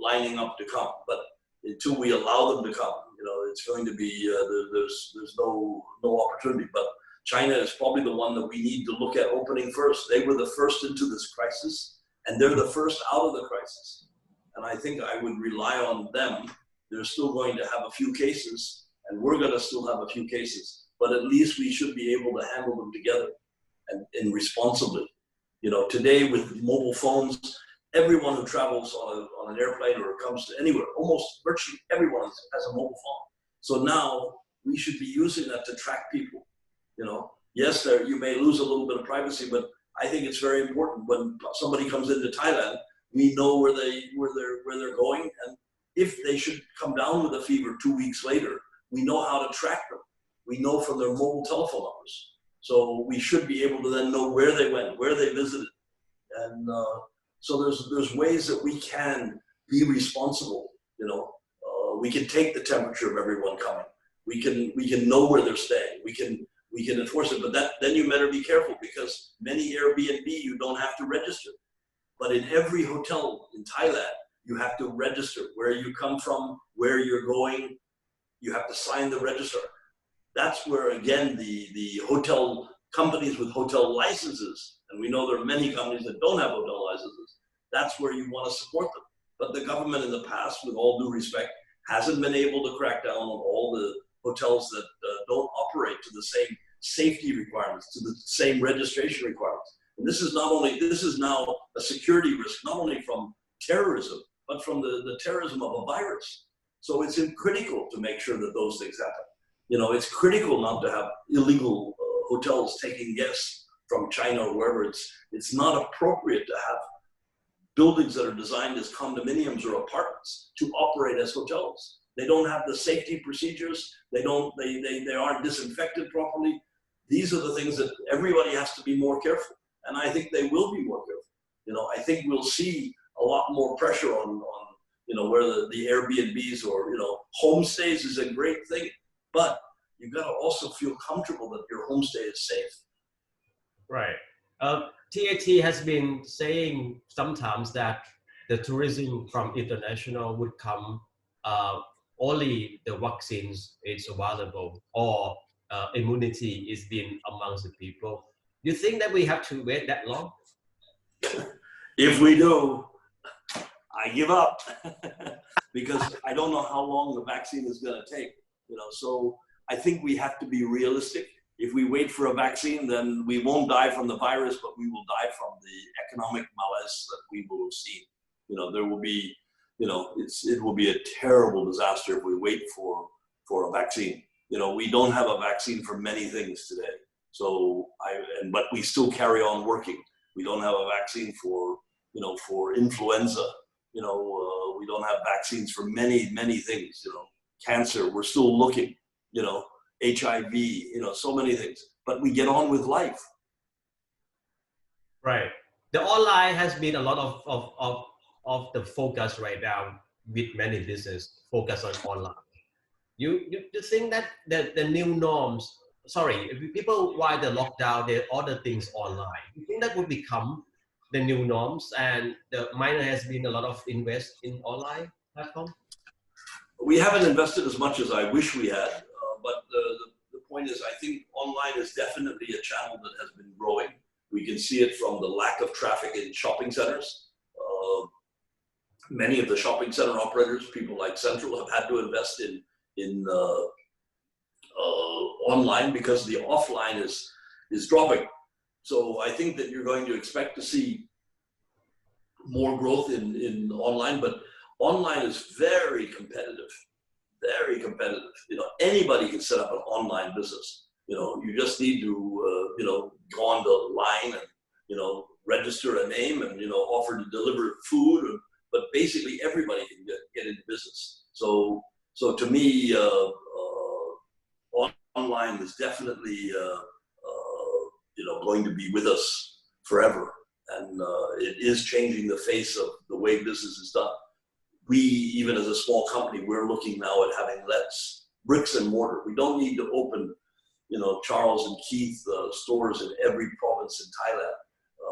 lining up to come, but until we allow them to come, it's going to be there's no opportunity. But China is probably the one that we need to look at opening first. They were the first into this crisis, and they're the first out of the crisis. And I think I would rely on them. They're still going to have a few cases, and we're going to still have a few cases. But at least we should be able to handle them together and responsibly. Today with mobile phones, everyone who travels on an airplane or comes to anywhere, almost virtually everyone has a mobile phone. So now we should be using that to track people. Yes, you may lose a little bit of privacy, but I think it's very important when somebody comes into Thailand, we know where they're going, and if they should come down with a fever 2 weeks later, we know how to track them. We know from their mobile telephone numbers. So we should be able to then know where they went, where they visited. And so there's ways that we can be responsible. We can take the temperature of everyone coming. We can know where they're staying. We can enforce it, but then you better be careful because many Airbnb you don't have to register. But in every hotel in Thailand, you have to register where you come from, where you're going. You have to sign the register. That's where, again, the hotel companies with hotel licenses, and we know there are many companies that don't have hotel licenses, that's where you want to support them. But the government in the past, with all due respect, hasn't been able to crack down on all the hotels that don't operate to the same safety requirements, to the same registration requirements. And this is now a security risk, not only from terrorism, but from the terrorism of a virus. So it's critical to make sure that those things happen. It's critical not to have illegal hotels taking guests from China or wherever. It's not appropriate to have buildings that are designed as condominiums or apartments to operate as hotels. They don't have the safety procedures. They aren't disinfected properly. These are the things that everybody has to be more careful. And I think they will be more careful. I think we'll see a lot more pressure on where the Airbnbs or, homestays is a great thing, but you've got to also feel comfortable that your homestay is safe. Right. TAT has been saying sometimes that the tourism from international would come only the vaccines is available or immunity is being amongst the people. Do you think that we have to wait that long? If we do, I give up because I don't know how long the vaccine is going to take. So I think we have to be realistic. If we wait for a vaccine, then we won't die from the virus, but we will die from the economic malaise that we will have seen. There will be, it will be a terrible disaster if we wait for a vaccine. We don't have a vaccine for many things today. But we still carry on working. We don't have a vaccine for influenza. We don't have vaccines for many, many things. Cancer, we're still looking. HIV, so many things. But we get on with life. Right. The online has been a lot of the focus right now with many business focus on online. You think that the new norms, people while the lockdown, they order things online. You think that would become the new norms and the minor has been a lot of invest in online platform? We haven't invested as much as I wish we had, but the point is I think online is definitely a channel that has been growing. We can see it from the lack of traffic in shopping centers. Many of the shopping center operators, people like Central, have had to invest in online because the offline is dropping. So I think that you're going to expect to see more growth in online, but online is very competitive, very competitive. Anybody can set up an online business. You just need to, go on the line and, register a name and, offer to deliver food. But basically everybody can get into business. So to me, online is definitely, going to be with us forever. And it is changing the face of the way business is done. We, even as a small company, we're looking now at having less bricks and mortar. We don't need to open, Charles and Keith stores in every province in Thailand.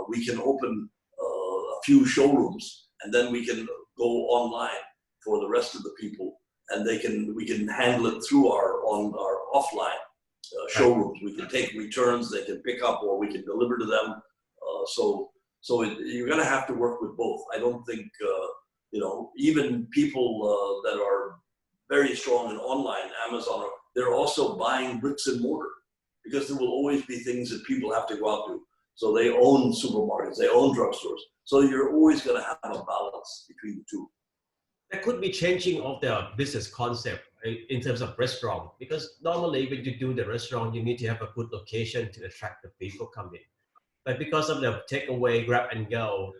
We can open a few showrooms and then we can go online for the rest of the people. And we can handle it through our offline showrooms. We can take returns, they can pick up, or we can deliver to them. So you're going to have to work with both. I don't think, even people that are very strong in online, Amazon, they're also buying bricks and mortar because there will always be things that people have to go out to. So they own supermarkets, they own drugstores. So you're always going to have a balance between the two. There could be changing of the business concept in terms of restaurant, because normally when you do the restaurant, you need to have a good location to attract the people coming. But because of the takeaway, grab and go,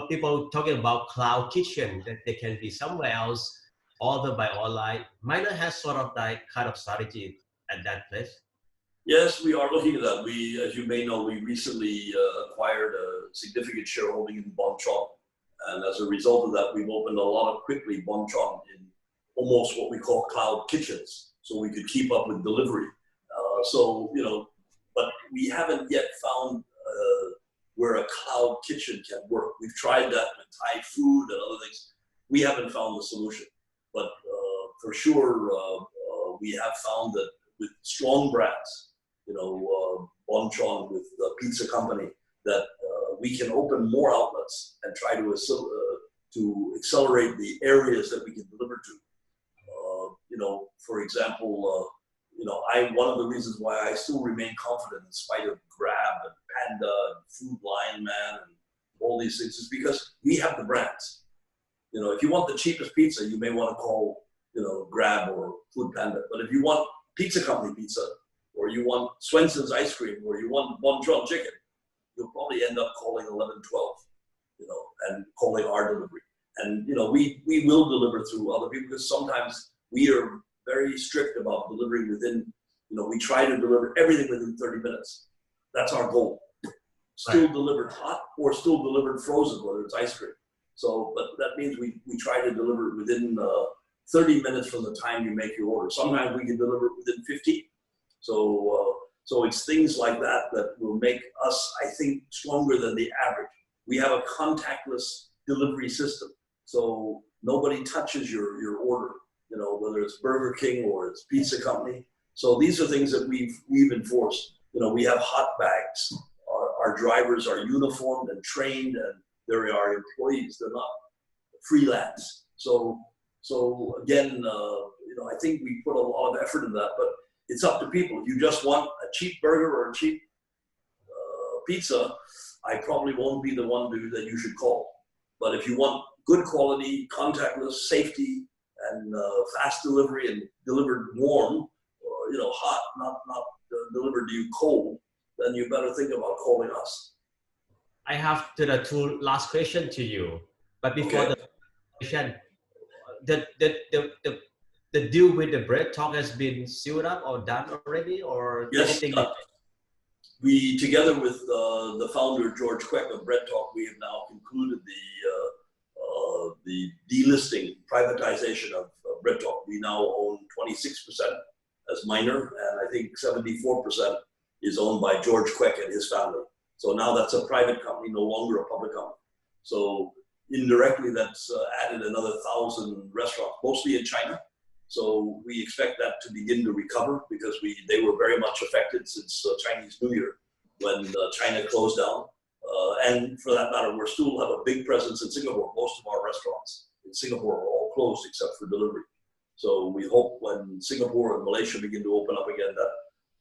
people talking about cloud kitchen, that they can be somewhere else, order by online. Minor has sort of like kind of strategy at that place. Yes, we are looking at that. As you may know, we recently acquired a significant shareholding in Bon Chop. And as a result of that, we've opened a lot of quickly bonchon in almost what we call cloud kitchens, so we could keep up with delivery. So, you know, but we haven't yet found where a cloud kitchen can work. We've tried that with Thai food and other things. We haven't found the solution. But for sure, we have found that with strong brands, you know, bonchon with the pizza company, that we can open more outlets and try to accelerate the areas that we can deliver to. You know, for example, you know, one of the reasons why I still remain confident in spite of Grab and Panda and Food Lion Man and all these things is because we have the brands. You know, if you want the cheapest pizza, you may want to call, you know, Grab or Food Panda. But if you want pizza company pizza, or you want Swenson's ice cream, or you want bonchon chicken, you'll probably end up calling 1112, you know, and calling our delivery. And, you know, we will deliver through other people because sometimes we are very strict about delivering within, you know, we try to deliver everything within 30 minutes. That's our goal. Still right. Delivered hot or still delivered frozen, whether it's ice cream. So, but that means we try to deliver it within 30 minutes from the time you make your order. Sometimes we can deliver it within 15. So it's things like that that will make us, I think, stronger than the average. We have a contactless delivery system. So nobody touches your order, you know, whether it's Burger King or it's pizza company. So these are things that we've enforced. You know, we have hot bags. Our drivers are uniformed and trained, and they are employees. They're not freelance. So again, you know, I think we put a lot of effort in that, but it's up to people. If you just want a cheap burger or a cheap pizza, I probably won't be the one that you should call. But if you want good quality, contactless, safety, and fast delivery and delivered warm, or, you know, hot, not delivered to you cold, then you better think about calling us. I have the two last question to you, but before the question, the deal with the bread talk has been sealed up or done already, or yes, anything? We, together with the founder George Quek of Bread Talk, we have now concluded the delisting, privatization of Bread Talk. We now own 26% as minor, and I think 74% is owned by George Quek and his family. So now that's a private company, no longer a public company. So indirectly, that's added another 1,000 restaurants, mostly in China. So we expect that to begin to recover because they were very much affected since Chinese New Year when China closed down. And for that matter, we still have a big presence in Singapore. Most of our restaurants in Singapore are all closed except for delivery. So we hope when Singapore and Malaysia begin to open up again, that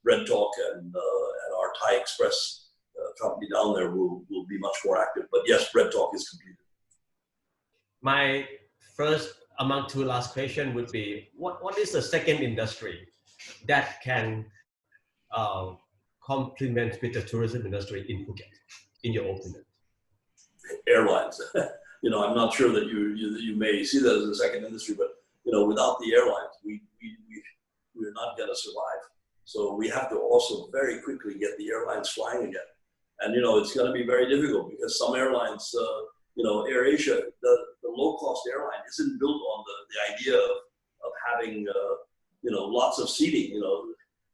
Bread Talk and our Thai Express company down there will be much more active. But yes, Bread Talk is completed. My first among two last question would be, what is the second industry that can complement with the tourism industry in Phuket, in your opinion? Airlines. You know, I'm not sure that you may see that as a second industry, but you know, without the airlines, we're not going to survive. So we have to also very quickly get the airlines flying again. And you know, it's going to be very difficult because some airlines, you know, AirAsia, the low-cost airline isn't built on the idea of having, you know, lots of seating. You know,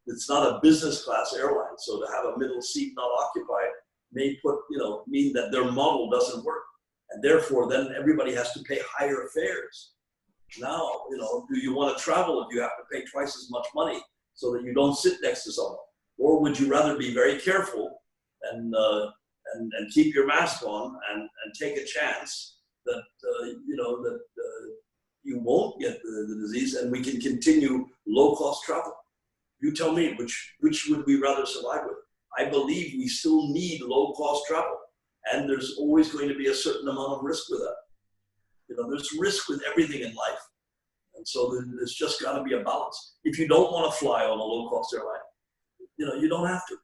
it's not a business class airline. So to have a middle seat not occupied may mean that their model doesn't work. And therefore, then everybody has to pay higher fares. Now, you know, do you want to travel if you have to pay twice as much money so that you don't sit next to someone? Or would you rather be very careful and keep your mask on and take a chance that, you know, that you won't get the disease and we can continue low-cost travel? You tell me, which would we rather survive with? I believe we still need low-cost travel. And there's always going to be a certain amount of risk with that. You know, there's risk with everything in life. And so there's just got to be a balance. If you don't want to fly on a low-cost airline, you know, you don't have to.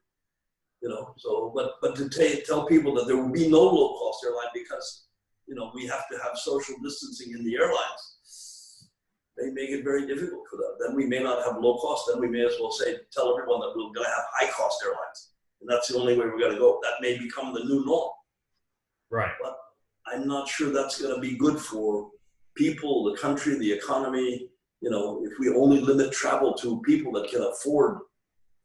You know, so, but to tell people that there will be no low-cost airline because, you know, we have to have social distancing in the airlines, they make it very difficult for them. Then we may not have low cost, then we may as well tell everyone that we're going to have high-cost airlines. And that's the only way we're going to go. That may become the new norm. Right. But I'm not sure that's going to be good for people, the country, the economy. You know, if we only limit travel to people that can afford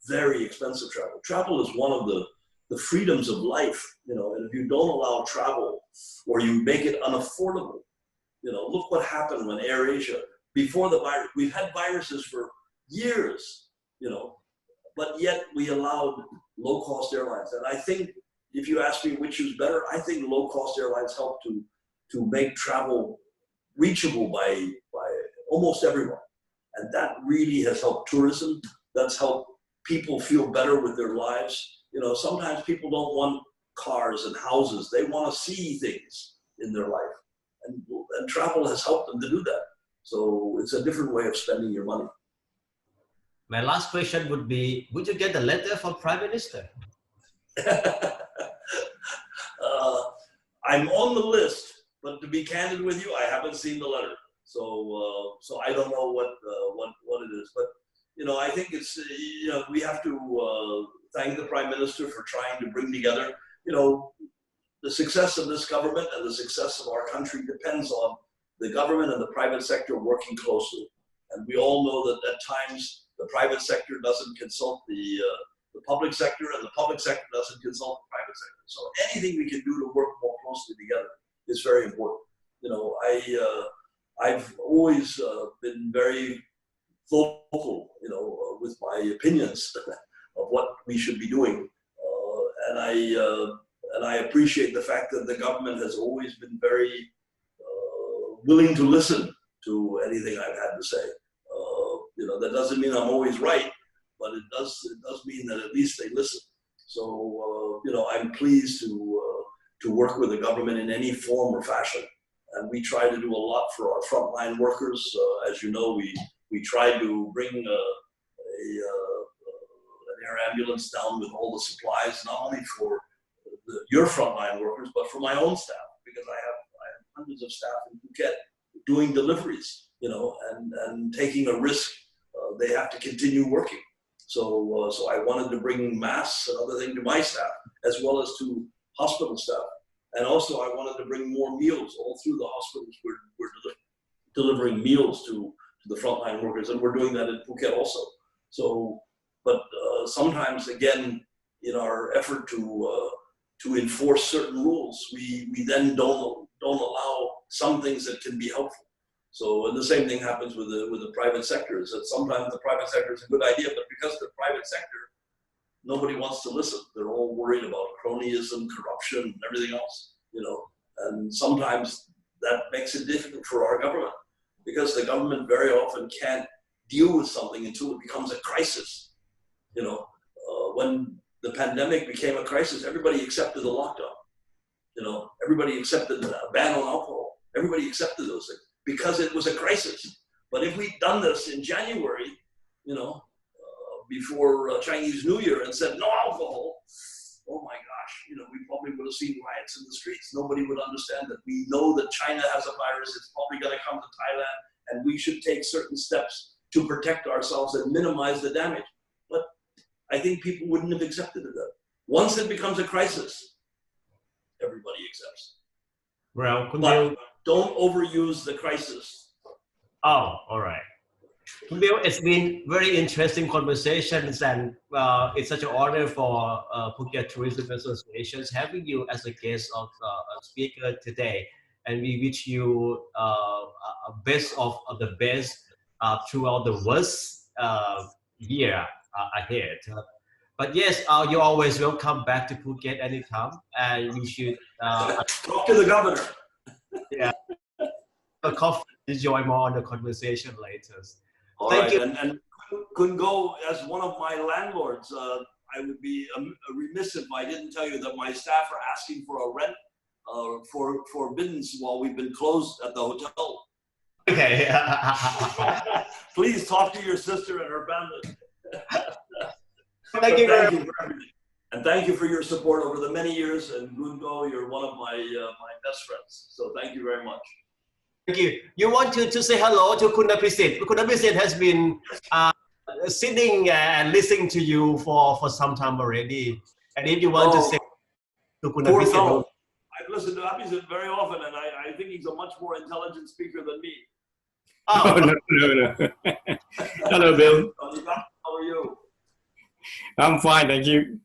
very expensive travel. Travel is one of the freedoms of life, you know, and if you don't allow travel or you make it unaffordable, you know, look what happened when AirAsia, before the virus, we've had viruses for years, you know, but yet we allowed low-cost airlines. And I think, if you ask me which is better, I think low-cost airlines help to make travel reachable by almost everyone. And that really has helped tourism. That's helped people feel better with their lives. You know, sometimes people don't want cars and houses. They want to see things in their life. And travel has helped them to do that. So it's a different way of spending your money. My last question would be, would you get a letter from Prime Minister? I'm on the list, but to be candid with you, I haven't seen the letter. So I don't know what it is. But, you know, I think it's, you know, we have to thank the Prime Minister for trying to bring together, you know, the success of this government and the success of our country depends on the government and the private sector working closely. And we all know that at times the private sector doesn't consult the public sector, and the public sector doesn't consult the private sector. So anything we can do to work more closely together is very important. You know, I've always been very vocal, you know, with my opinions of what we should be doing, and I appreciate the fact that the government has always been very willing to listen to anything I've had to say. You know, that doesn't mean I'm always right, but it does mean that at least they listen. So you know, I'm pleased to work with the government in any form or fashion, and we try to do a lot for our frontline workers. As you know, we try to bring an air ambulance down with all the supplies, not only for your frontline workers, but for my own staff, because I have hundreds of staff in Phuket doing deliveries, you know, and taking a risk. They have to continue working. So I wanted to bring masks and other things to my staff, as well as to hospital staff. And also I wanted to bring more meals all through the hospitals. We're delivering meals to the frontline workers, and we're doing that in Phuket also. So, but sometimes, again, in our effort to enforce certain rules, we then don't allow some things that can be helpful. So, and the same thing happens with the private sector, is that sometimes the private sector is a good idea, but because the private sector, nobody wants to listen. They're all worried about cronyism, corruption, and everything else, you know. And sometimes that makes it difficult for our government, because the government very often can't deal with something until it becomes a crisis. You know, when the pandemic became a crisis, everybody accepted the lockdown. You know, everybody accepted a ban on alcohol. Everybody accepted those things, because it was a crisis. But if we'd done this in January, you know, before Chinese New Year, and said no alcohol, oh my gosh, you know, we probably would have seen riots in the streets. Nobody would understand that we know that China has a virus. It's probably going to come to Thailand, and we should take certain steps to protect ourselves and minimize the damage. But I think people wouldn't have accepted it then. Once it becomes a crisis, everybody accepts. Well, but don't overuse the crisis. Oh, all right. Khun Bill, it's been very interesting conversations, and it's such an honor for Phuket Tourism Association having you as a guest of a speaker today. And we wish you best of the best throughout the worst year ahead. But yes, you're always welcome back to Phuket anytime, and we should talk to the governor. Yeah, a coffee to join more on the conversation later. All Thank right, you. and couldn't go as one of my landlords. I would be remiss if I didn't tell you that my staff are asking for a rent for bins while we've been closed at the hotel. Okay. Please talk to your sister and her family. Thank you very much. For everything. And thank you for your support over the many years. And Gungo, you're one of my best friends. So thank you very much. Thank you. You want to say hello to Khun Napisit? Khun Napisit has been sitting and listening to you for some time already. And if you want to say to Khun Napisit, listen to Abhijit very often, and I think he's a much more intelligent speaker than me. Oh, no. Hello, Bill. How are you? I'm fine, thank you.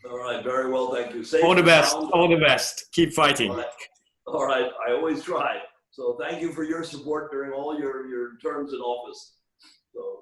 All right, very well, thank you. Safe All the best. sound. All the best. Keep fighting. All right, I always try. So thank you for your support during all your terms in office. So.